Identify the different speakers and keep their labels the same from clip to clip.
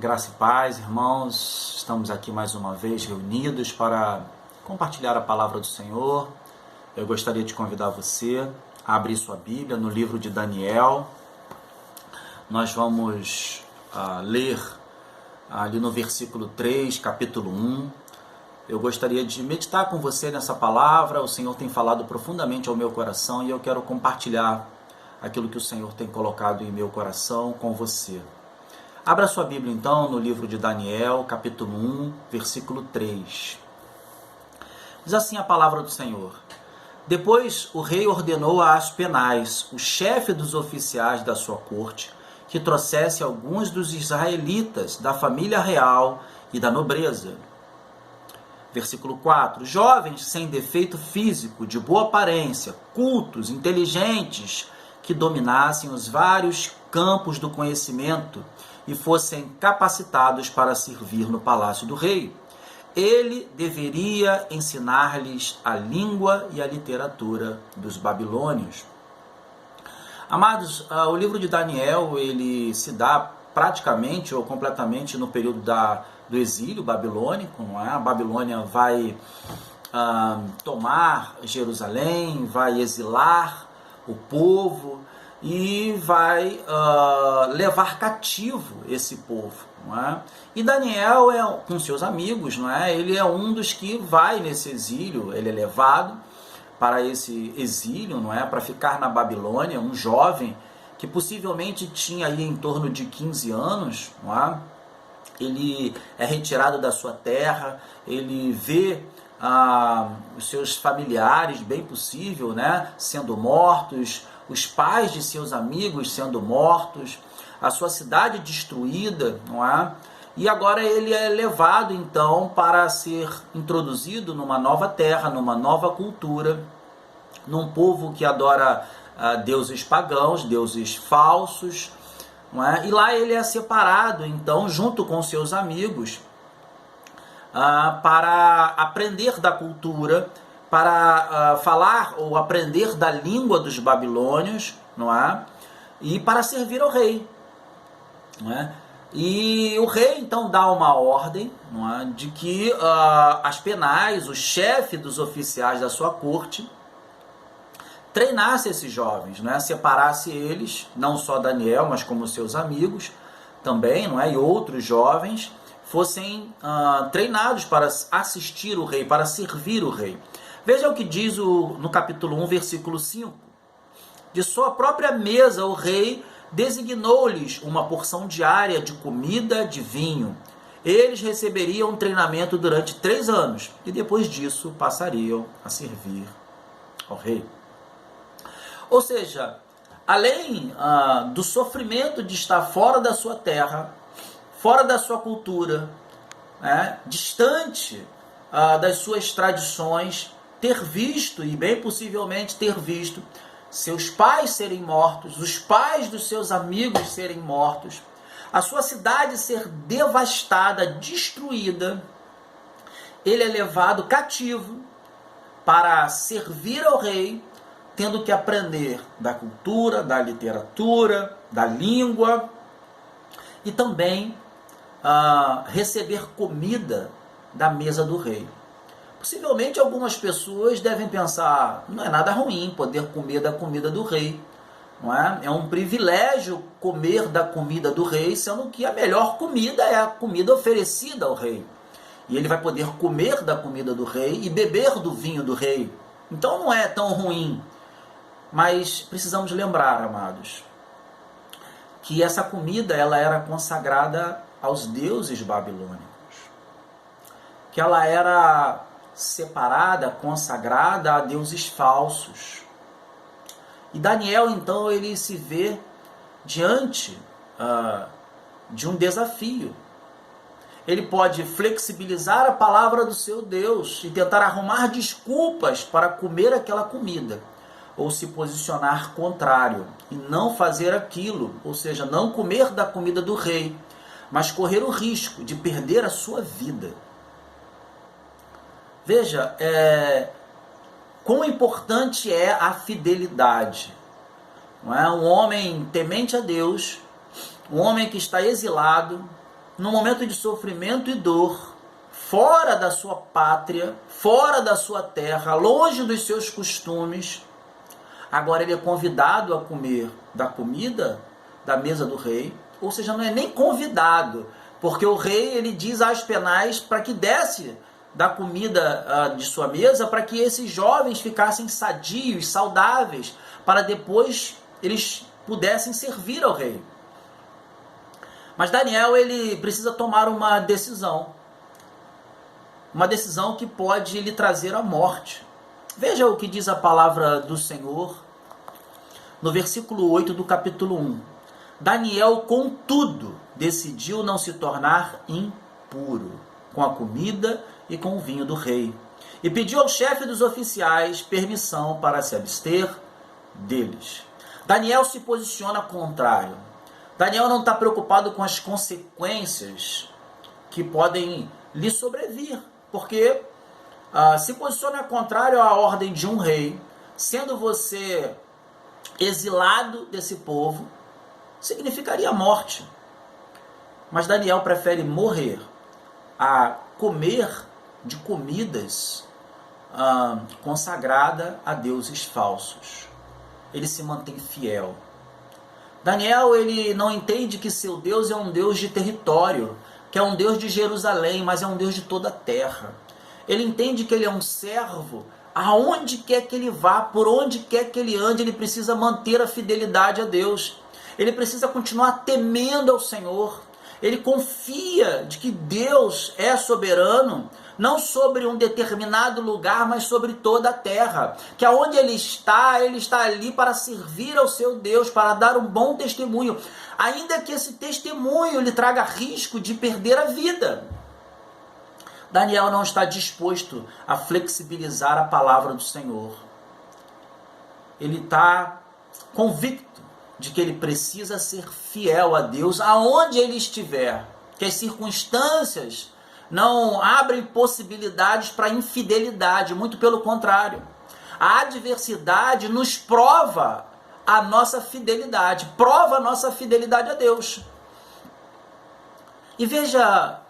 Speaker 1: Graça e paz, irmãos, estamos aqui mais uma vez reunidos para compartilhar a palavra do Senhor. Eu gostaria de convidar você a abrir sua Bíblia no livro de Daniel. Nós vamos ler ali no versículo 3, capítulo 1. Eu gostaria de meditar com você nessa palavra. O Senhor tem falado profundamente ao meu coração e eu quero compartilhar aquilo que o Senhor tem colocado em meu coração com você. Abra sua Bíblia então no livro de Daniel, capítulo 1, versículo 3. Diz assim a palavra do Senhor: Depois o rei ordenou a Aspenaz, o chefe dos oficiais da sua corte, que trouxesse alguns dos israelitas da família real e da nobreza. Versículo 4. Jovens sem defeito físico, de boa aparência, cultos, inteligentes, que dominassem os vários campos do conhecimento e fossem capacitados para servir no palácio do rei. Ele deveria ensinar-lhes a língua e a literatura dos babilônios. Amados, o livro de Daniel, ele se dá praticamente ou completamente no período do exílio babilônico, não é? A Babilônia vai tomar Jerusalém, vai exilar o povo e vai levar cativo esse povo, não é? E Daniel, com seus amigos, não é? Ele é um dos que vai nesse exílio, ele é levado para esse exílio, não é? Para ficar na Babilônia, um jovem que possivelmente tinha aí em torno de 15 anos, não é? Ele é retirado da sua terra, ele vê os seus familiares, bem possível, né, sendo mortos, os pais de seus amigos sendo mortos, a sua cidade destruída, não é? E agora ele é levado então para ser introduzido numa nova terra, numa nova cultura, num povo que adora deuses pagãos, deuses falsos, não é? E lá ele é separado então junto com seus amigos para aprender da cultura, para falar ou aprender da língua dos babilônios, não é? E para servir ao rei, não é? E o rei então dá uma ordem, não é? De que Aspenaz, o chefe dos oficiais da sua corte, treinasse esses jovens, não é? Separasse eles, não só Daniel, mas como seus amigos também, não é? E outros jovens fossem treinados para assistir o rei, para servir o rei. Veja o que diz no capítulo 1, versículo 5. De sua própria mesa o rei designou-lhes uma porção diária de comida, de vinho. Eles receberiam um treinamento durante 3 anos e depois disso passariam a servir ao rei. Ou seja, além do sofrimento de estar fora da sua terra, fora da sua cultura, né, distante das suas tradições, ter visto, e bem possivelmente ter visto, seus pais serem mortos, os pais dos seus amigos serem mortos, a sua cidade ser devastada, destruída, ele é levado cativo para servir ao rei, tendo que aprender da cultura, da literatura, da língua e também receber comida da mesa do rei. Possivelmente algumas pessoas devem pensar, não é nada ruim poder comer da comida do rei, não é? É um privilégio comer da comida do rei, sendo que a melhor comida é a comida oferecida ao rei. E ele vai poder comer da comida do rei e beber do vinho do rei. Então não é tão ruim. Mas precisamos lembrar, amados, que essa comida ela era consagrada aos deuses babilônicos. Que ela era separada, consagrada a deuses falsos. E Daniel, então, ele se vê diante de um desafio. Ele pode flexibilizar a palavra do seu Deus e tentar arrumar desculpas para comer aquela comida, ou se posicionar contrário e não fazer aquilo, ou seja, não comer da comida do rei, mas correr o risco de perder a sua vida. Veja, quão importante é a fidelidade. Não é? Um homem temente a Deus, um homem que está exilado, num momento de sofrimento e dor, fora da sua pátria, fora da sua terra, longe dos seus costumes. Agora ele é convidado a comer da comida da mesa do rei, ou seja, não é nem convidado, porque o rei ele diz a Aspenaz para que desse da comida de sua mesa, para que esses jovens ficassem sadios, saudáveis, para depois eles pudessem servir ao rei. Mas Daniel ele precisa tomar uma decisão que pode lhe trazer a morte. Veja o que diz a palavra do Senhor no versículo 8 do capítulo 1. Daniel, contudo, decidiu não se tornar impuro com a comida e com o vinho do rei, e pediu ao chefe dos oficiais permissão para se abster deles. Daniel se posiciona contrário. Daniel não está preocupado com as consequências que podem lhe sobrevir, porque se posiciona contrário à ordem de um rei, sendo você exilado desse povo, significaria morte. Mas Daniel prefere morrer a comer de comidas consagrada a deuses falsos. Ele se mantém fiel. Daniel ele não entende que seu Deus é um Deus de território, que é um Deus de Jerusalém, mas é um Deus de toda a terra. Ele entende que ele é um servo, aonde quer que ele vá, por onde quer que ele ande, ele precisa manter a fidelidade a Deus. Ele precisa continuar temendo ao Senhor. Ele confia de que Deus é soberano, não sobre um determinado lugar, mas sobre toda a terra. Que aonde ele está ali para servir ao seu Deus, para dar um bom testemunho, ainda que esse testemunho lhe traga risco de perder a vida. Daniel não está disposto a flexibilizar a palavra do Senhor. Ele está convicto de que ele precisa ser fiel a Deus aonde ele estiver, que as circunstâncias não abrem possibilidades para infidelidade, muito pelo contrário. A adversidade nos prova a nossa fidelidade, prova a nossa fidelidade a Deus. E veja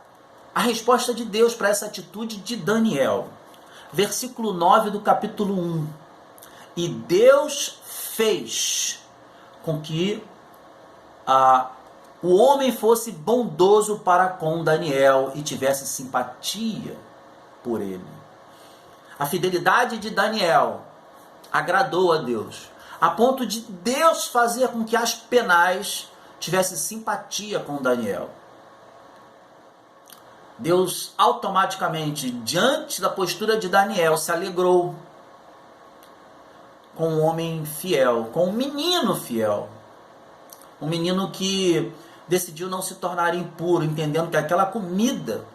Speaker 1: a resposta de Deus para essa atitude de Daniel. Versículo 9 do capítulo 1. E Deus fez com que o homem fosse bondoso para com Daniel e tivesse simpatia por ele. A fidelidade de Daniel agradou a Deus, a ponto de Deus fazer com que Aspenaz tivesse simpatia com Daniel. Deus automaticamente, diante da postura de Daniel, se alegrou com um homem fiel, com um menino fiel. Um menino que decidiu não se tornar impuro, entendendo que aquela comida,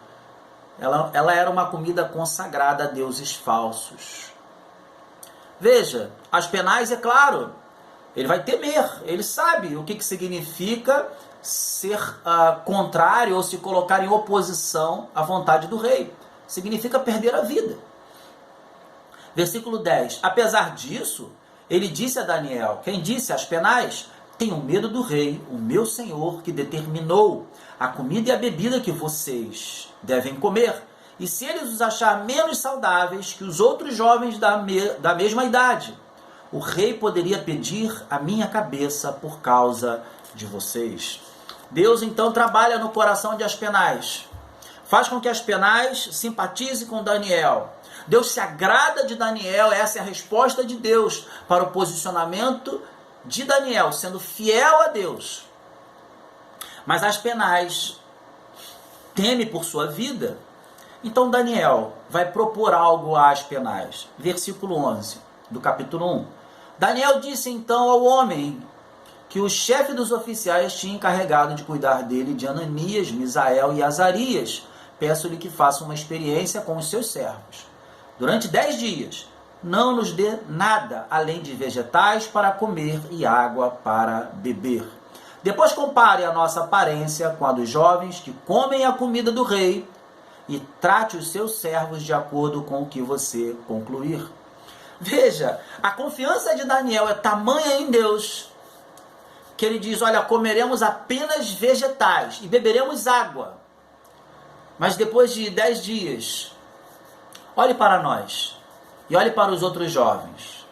Speaker 1: ela era uma comida consagrada a deuses falsos. Veja, Aspenaz, é claro, ele vai temer, ele sabe o que significa ser contrário ou se colocar em oposição à vontade do rei. Significa perder a vida. Versículo 10. Apesar disso, ele disse a Daniel, quem disse? Aspenaz, tenham medo do rei, o meu senhor, que determinou a comida e a bebida que vocês devem comer. E se ele os achar menos saudáveis que os outros jovens da mesma idade, o rei poderia pedir a minha cabeça por causa de vocês. Deus então trabalha no coração de Aspenaz. Faz com que Aspenaz simpatize com Daniel. Deus se agrada de Daniel, essa é a resposta de Deus para o posicionamento de Daniel, sendo fiel a Deus. Mas Aspenaz teme por sua vida, então Daniel vai propor algo a Aspenaz. Versículo 11 do capítulo 1. Daniel disse então ao homem que o chefe dos oficiais tinha encarregado de cuidar dele, de Ananias, Misael e Azarias. Peço-lhe que faça uma experiência com os seus servos. Durante 10 dias, não nos dê nada além de vegetais para comer e água para beber. Depois compare a nossa aparência com a dos jovens que comem a comida do rei e trate os seus servos de acordo com o que você concluir. Veja, a confiança de Daniel é tamanha em Deus que ele diz, olha, comeremos apenas vegetais e beberemos água. Mas depois de 10 dias, olhe para nós e olhe para os outros jovens.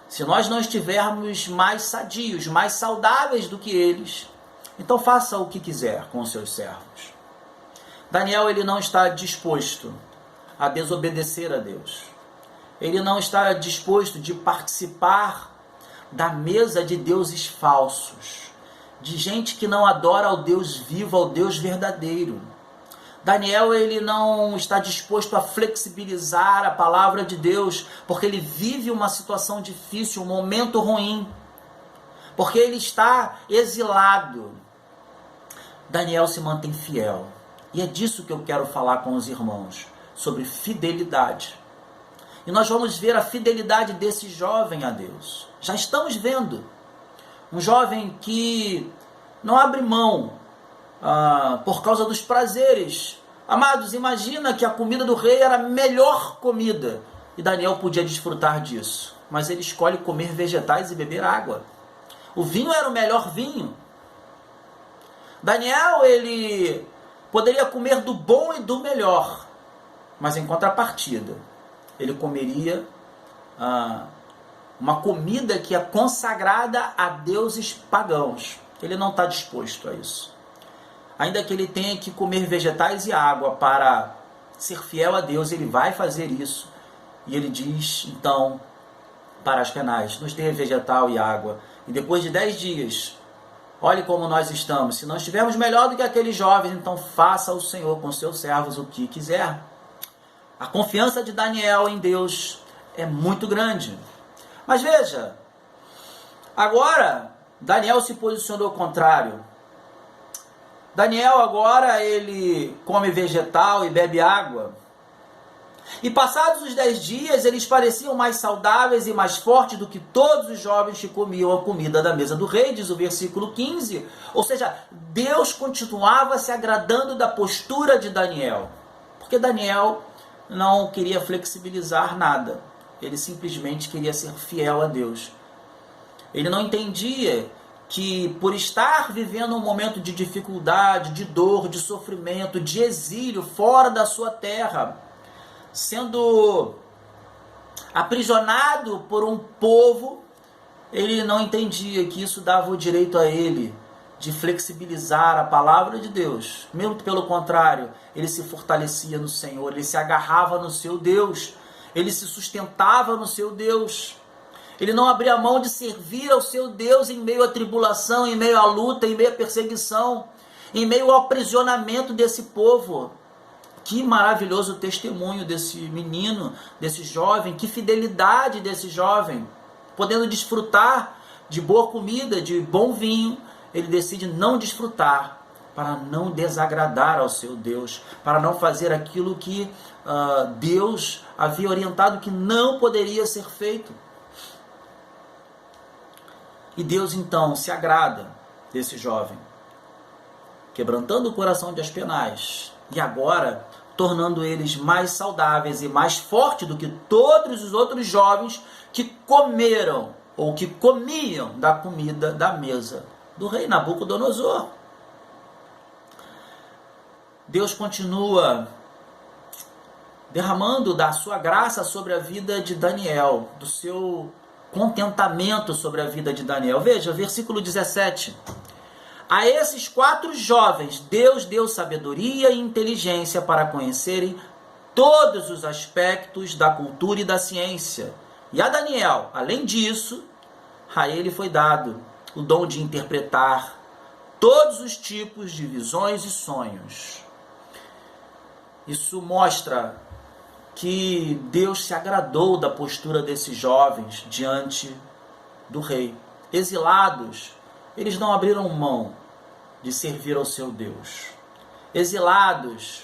Speaker 1: Se nós não estivermos mais sadios, mais saudáveis do que eles, então faça o que quiser com os seus servos. Daniel, ele não está disposto a desobedecer a Deus. Ele não está disposto de participar da mesa de deuses falsos, de gente que não adora ao Deus vivo, ao Deus verdadeiro. Daniel, ele não está disposto a flexibilizar a palavra de Deus, porque ele vive uma situação difícil, um momento ruim, porque ele está exilado. Daniel se mantém fiel. E é disso que eu quero falar com os irmãos, sobre fidelidade. E nós vamos ver a fidelidade desse jovem a Deus. Já estamos vendo um jovem que não abre mão por causa dos prazeres. Amados, imagina que a comida do rei era a melhor comida. E Daniel podia desfrutar disso. Mas ele escolhe comer vegetais e beber água. O vinho era o melhor vinho. Daniel, ele poderia comer do bom e do melhor. Mas em contrapartida, ele comeria uma comida que é consagrada a deuses pagãos. Ele não está disposto a isso. Ainda que ele tenha que comer vegetais e água para ser fiel a Deus, ele vai fazer isso. E ele diz, então, para Aspenaz, nos dê vegetal e água. E depois de 10 dias, olhe como nós estamos. Se não estivermos melhor do que aqueles jovens, então faça o Senhor com seus servos o que quiser. A confiança de Daniel em Deus é muito grande. Mas veja, agora Daniel se posicionou ao contrário. Daniel agora ele come vegetal e bebe água. E passados os 10 dias, eles pareciam mais saudáveis e mais fortes do que todos os jovens que comiam a comida da mesa do rei, diz o versículo 15. Ou seja, Deus continuava se agradando da postura de Daniel. Porque Daniel não queria flexibilizar nada. Ele simplesmente queria ser fiel a Deus. Ele não entendia que por estar vivendo um momento de dificuldade, de dor, de sofrimento, de exílio fora da sua terra, sendo aprisionado por um povo, ele não entendia que isso dava o direito a ele de flexibilizar a palavra de Deus. Mesmo pelo contrário, ele se fortalecia no Senhor, ele se agarrava no seu Deus, ele se sustentava no seu Deus. Ele não abria mão de servir ao seu Deus em meio à tribulação, em meio à luta, em meio à perseguição, em meio ao aprisionamento desse povo. Que maravilhoso testemunho desse menino, desse jovem, que fidelidade desse jovem. Podendo desfrutar de boa comida, de bom vinho, ele decide não desfrutar, para não desagradar ao seu Deus, para não fazer aquilo que Deus havia orientado que não poderia ser feito. E Deus então se agrada desse jovem, quebrantando o coração de Aspenaz, e agora tornando eles mais saudáveis e mais fortes do que todos os outros jovens que comeram ou que comiam da comida da mesa do rei Nabucodonosor. Deus continua derramando da sua graça sobre a vida de Daniel, do seu contentamento sobre a vida de Daniel. Veja, versículo 17. A esses 4 jovens, Deus deu sabedoria e inteligência para conhecerem todos os aspectos da cultura e da ciência. E a Daniel, além disso, a ele foi dado o dom de interpretar todos os tipos de visões e sonhos. Isso mostra que Deus se agradou da postura desses jovens diante do rei. Exilados, eles não abriram mão de servir ao seu Deus. Exilados,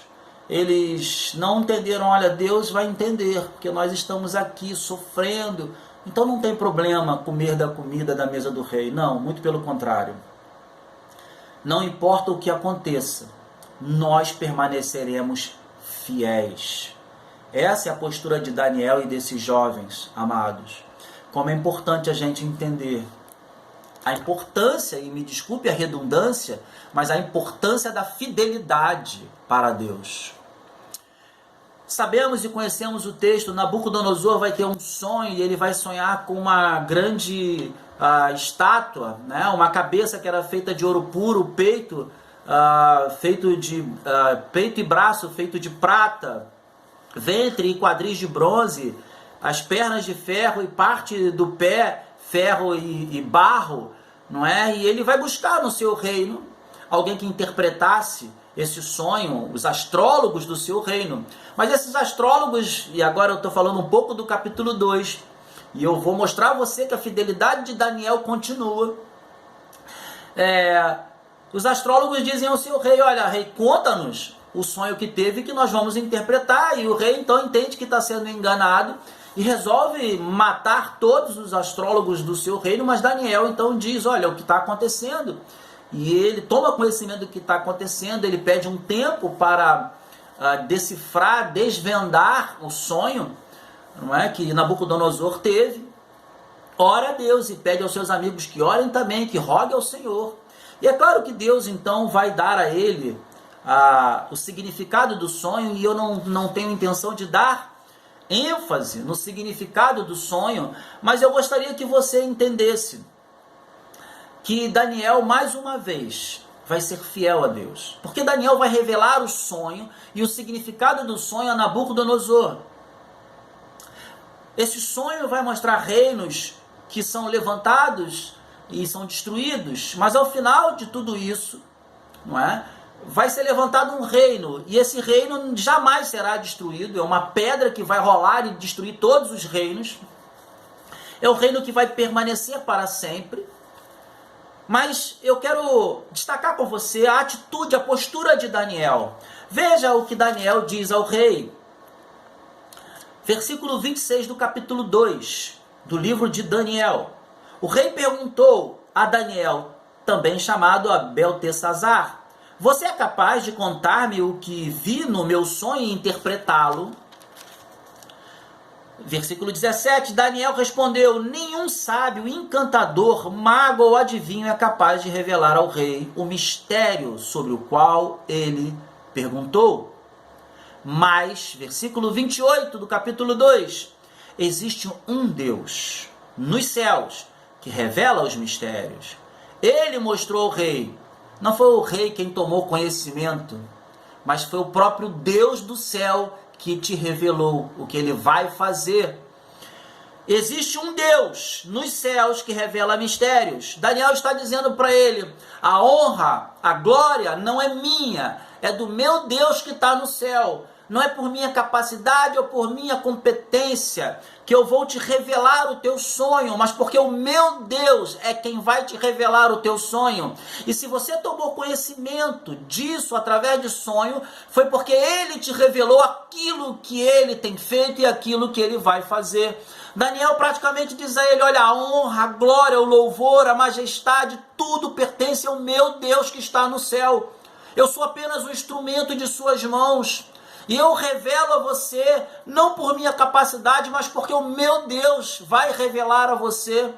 Speaker 1: eles não entenderam, olha, Deus vai entender, porque nós estamos aqui sofrendo, então não tem problema comer da comida da mesa do rei. Não, muito pelo contrário. Não importa o que aconteça, nós permaneceremos fiéis. Essa é a postura de Daniel e desses jovens, amados. Como é importante a gente entender a importância, e me desculpe a redundância, mas a importância da fidelidade para Deus. sabemos e conhecemos o texto, Nabucodonosor vai ter um sonho e ele vai sonhar com uma grande estátua, né? Uma cabeça que era feita de ouro puro, peito peito e braço feito de prata, ventre e quadris de bronze, as pernas de ferro e parte do pé ferro e barro, não é? E ele vai buscar no seu reino alguém que interpretasse esse sonho, os astrólogos do seu reino. Mas esses astrólogos, e agora eu estou falando um pouco do capítulo 2, e eu vou mostrar a você que a fidelidade de Daniel continua. Os astrólogos dizem ao seu rei: olha, rei, conta-nos o sonho que teve que nós vamos interpretar. E o rei então entende que está sendo enganado e resolve matar todos os astrólogos do seu reino. Mas Daniel então diz: olha, o que está acontecendo. E ele toma conhecimento do que está acontecendo, ele pede um tempo para decifrar, desvendar o sonho, não é, que Nabucodonosor teve. Ora a Deus e pede aos seus amigos que orem também, que roguem ao Senhor. E é claro que Deus então vai dar a ele o significado do sonho, e eu não tenho intenção de dar ênfase no significado do sonho, mas eu gostaria que você entendesse que Daniel, mais uma vez, vai ser fiel a Deus. Porque Daniel vai revelar o sonho e o significado do sonho a Nabucodonosor. Esse sonho vai mostrar reinos que são levantados e são destruídos, mas ao final de tudo isso, não é? Vai ser levantado um reino, e esse reino jamais será destruído. É uma pedra que vai rolar e destruir todos os reinos. É o reino que vai permanecer para sempre. Mas eu quero destacar com você a atitude, a postura de Daniel. Veja o que Daniel diz ao rei. Versículo 26 do capítulo 2 do livro de Daniel. O rei perguntou a Daniel, também chamado a Beltesazar: você é capaz de contar-me o que vi no meu sonho e interpretá-lo? Versículo 17, Daniel respondeu: nenhum sábio, encantador, mago ou adivinho é capaz de revelar ao rei o mistério sobre o qual ele perguntou. Mas, versículo 28 do capítulo 2, existe um Deus nos céus que revela os mistérios. Ele mostrou ao rei. Não foi o rei quem tomou conhecimento, mas foi o próprio Deus do céu que te revelou o que ele vai fazer. Existe um Deus nos céus que revela mistérios. Daniel está dizendo para ele: a honra, a glória não é minha, é do meu Deus que está no céu. Não é por minha capacidade ou por minha competência que eu vou te revelar o teu sonho, mas porque o meu Deus é quem vai te revelar o teu sonho. E se você tomou conhecimento disso através de sonho, foi porque ele te revelou aquilo que ele tem feito e aquilo que ele vai fazer. Daniel praticamente diz a ele: olha, a honra, a glória, o louvor, a majestade, tudo pertence ao meu Deus que está no céu. Eu sou apenas um instrumento de suas mãos. E eu revelo a você, não por minha capacidade, mas porque o meu Deus vai revelar a você.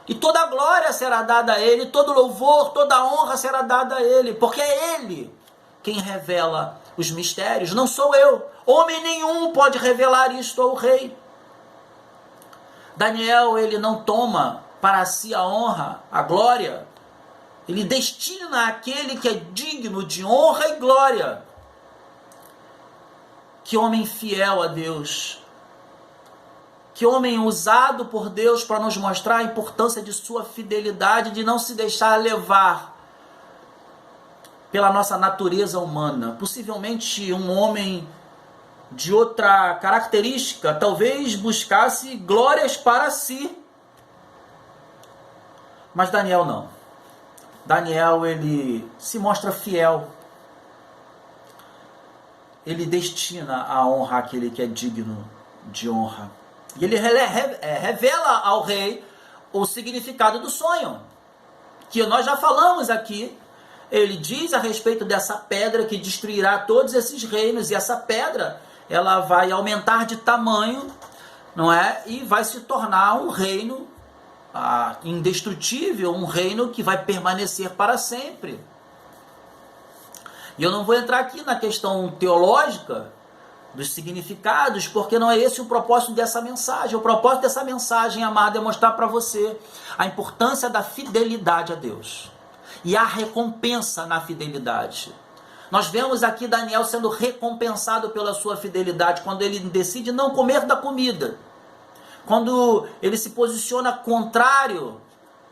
Speaker 1: E toda a glória será dada a Ele, todo louvor, toda a honra será dada a Ele, porque é Ele quem revela os mistérios, não sou eu. Homem nenhum pode revelar isto ao rei. Daniel, ele não toma para si a honra, a glória. Ele destina àquele que é digno de honra e glória. Que homem fiel a Deus, que homem usado por Deus para nos mostrar a importância de sua fidelidade, de não se deixar levar pela nossa natureza humana. Possivelmente um homem de outra característica, talvez buscasse glórias para si. Mas Daniel não. Daniel, ele se mostra fiel. Ele destina a honra àquele que é digno de honra. E ele revela ao rei o significado do sonho, que nós já falamos aqui. Ele diz a respeito dessa pedra que destruirá todos esses reinos, e essa pedra, ela vai aumentar de tamanho, não é? E vai se tornar um reino indestrutível, um reino que vai permanecer para sempre. E eu não vou entrar aqui na questão teológica, dos significados, porque não é esse o propósito dessa mensagem. O propósito dessa mensagem, amado, é mostrar para você a importância da fidelidade a Deus e a recompensa na fidelidade. Nós vemos aqui Daniel sendo recompensado pela sua fidelidade quando ele decide não comer da comida, quando ele se posiciona contrário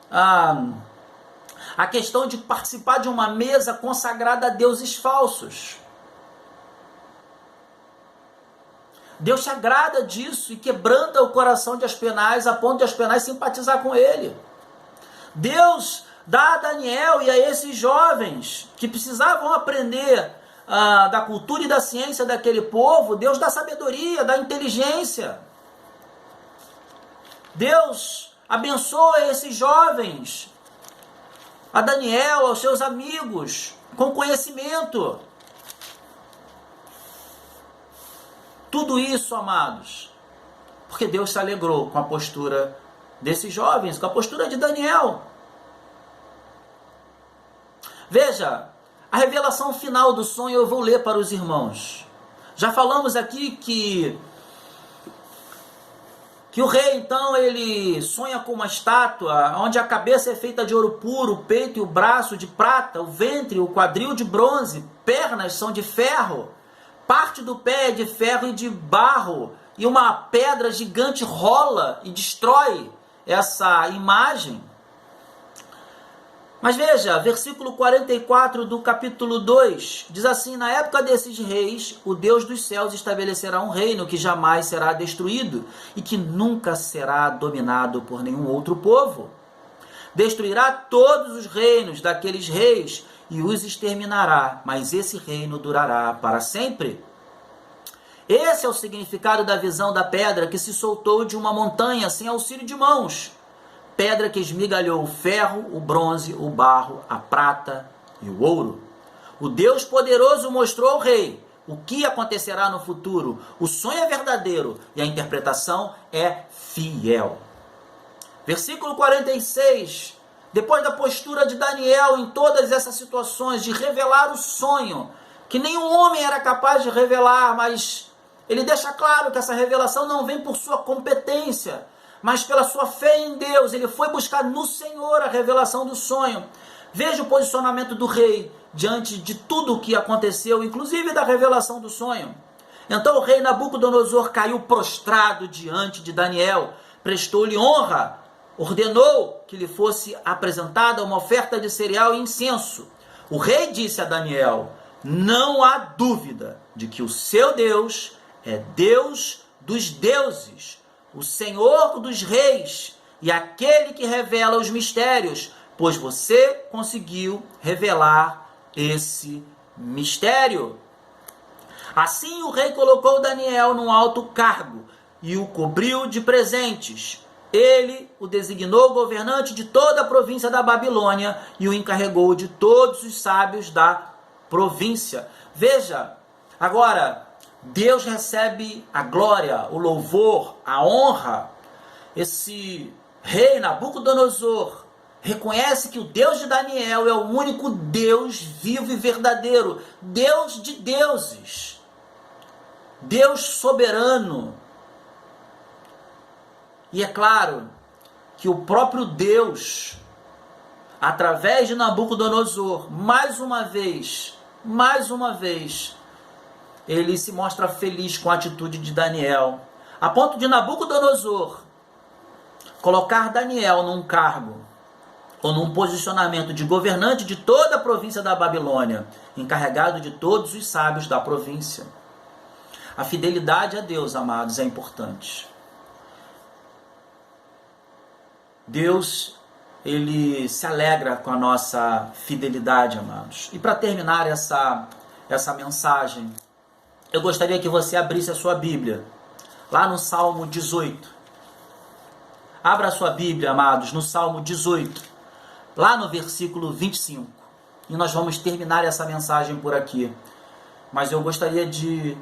Speaker 1: à questão de participar de uma mesa consagrada a deuses falsos. Deus se agrada disso e quebranta o coração de Aspenaz a ponto de Aspenaz simpatizar com ele. Deus dá a Daniel e a esses jovens que precisavam aprender da cultura e da ciência daquele povo, Deus dá sabedoria, dá inteligência. Deus abençoa esses jovens, a Daniel, aos seus amigos, com conhecimento. Tudo isso, amados, porque Deus se alegrou com a postura desses jovens, com a postura de Daniel. Veja, a revelação final do sonho eu vou ler para os irmãos. Já falamos aqui que o rei, então, ele sonha com uma estátua, onde a cabeça é feita de ouro puro, o peito e o braço de prata, o ventre, o quadril de bronze, pernas são de ferro, parte do pé é de ferro e de barro, e uma pedra gigante rola e destrói essa imagem. Mas veja, versículo 44 do capítulo 2, diz assim: na época desses reis, o Deus dos céus estabelecerá um reino que jamais será destruído e que nunca será dominado por nenhum outro povo. Destruirá todos os reinos daqueles reis e os exterminará, mas esse reino durará para sempre. Esse é o significado da visão da pedra que se soltou de uma montanha sem auxílio de mãos. Pedra que esmigalhou o ferro, o bronze, o barro, a prata e o ouro. O Deus poderoso mostrou ao rei o que acontecerá no futuro. O sonho é verdadeiro e a interpretação é fiel. Versículo 46. Depois da postura de Daniel em todas essas situações de revelar o sonho, que nenhum homem era capaz de revelar, mas ele deixa claro que essa revelação não vem por sua competência, mas pela sua fé em Deus. Ele foi buscar no Senhor a revelação do sonho. Veja o posicionamento do rei diante de tudo o que aconteceu, inclusive da revelação do sonho. Então o rei Nabucodonosor caiu prostrado diante de Daniel, prestou-lhe honra, ordenou que lhe fosse apresentada uma oferta de cereal e incenso. O rei disse a Daniel: não há dúvida de que o seu Deus é Deus dos deuses, o Senhor dos reis e aquele que revela os mistérios, pois você conseguiu revelar esse mistério. Assim o rei colocou Daniel num alto cargo e o cobriu de presentes. Ele o designou governante de toda a província da Babilônia e o encarregou de todos os sábios da província. Veja, agora, Deus recebe a glória, o louvor, a honra. Esse rei Nabucodonosor reconhece que o Deus de Daniel é o único Deus vivo e verdadeiro, Deus de deuses, Deus soberano. E é claro que o próprio Deus, através de Nabucodonosor, mais uma vez, ele se mostra feliz com a atitude de Daniel, a ponto de Nabucodonosor colocar Daniel num cargo ou num posicionamento de governante de toda a província da Babilônia, encarregado de todos os sábios da província. A fidelidade a Deus, amados, é importante. Deus, ele se alegra com a nossa fidelidade, amados. E para terminar essa mensagem, eu gostaria que você abrisse a sua Bíblia, lá no Salmo 18. Abra a sua Bíblia, amados, no Salmo 18, lá no versículo 25. E nós vamos terminar essa mensagem por aqui. Mas eu gostaria de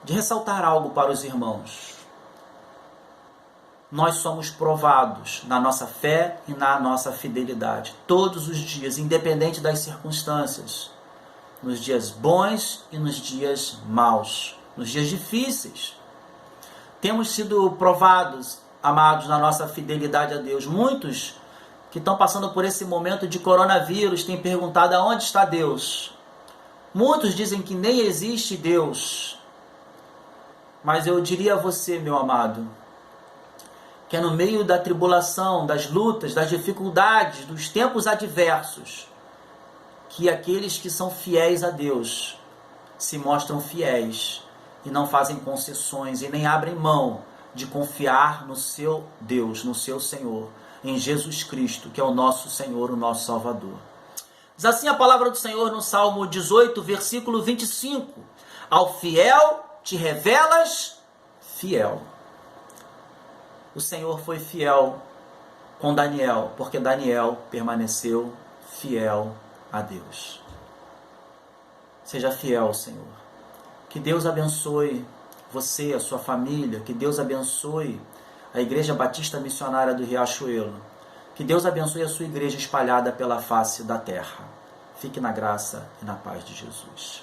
Speaker 1: ressaltar algo para os irmãos. Nós somos provados na nossa fé e na nossa fidelidade, todos os dias, independente das circunstâncias, nos dias bons e nos dias maus. nos dias difíceis. Temos sido provados, amados, na nossa fidelidade a Deus. Muitos que estão passando por esse momento de coronavírus têm perguntado aonde está Deus. Muitos dizem que nem existe Deus. Mas eu diria a você, meu amado, que é no meio da tribulação, das lutas, das dificuldades, dos tempos adversos, que aqueles que são fiéis a Deus se mostram fiéis e não fazem concessões e nem abrem mão de confiar no seu Deus, no seu Senhor, em Jesus Cristo, que é o nosso Senhor, o nosso Salvador. Diz assim a palavra do Senhor no Salmo 18, versículo 25. Ao fiel te revelas fiel. O Senhor foi fiel com Daniel, porque Daniel permaneceu fiel a Deus. Seja fiel ao Senhor. Que Deus abençoe você, a sua família. Que Deus abençoe a Igreja Batista Missionária do Riachuelo. Que Deus abençoe a sua igreja espalhada pela face da terra. Fique na graça e na paz de Jesus.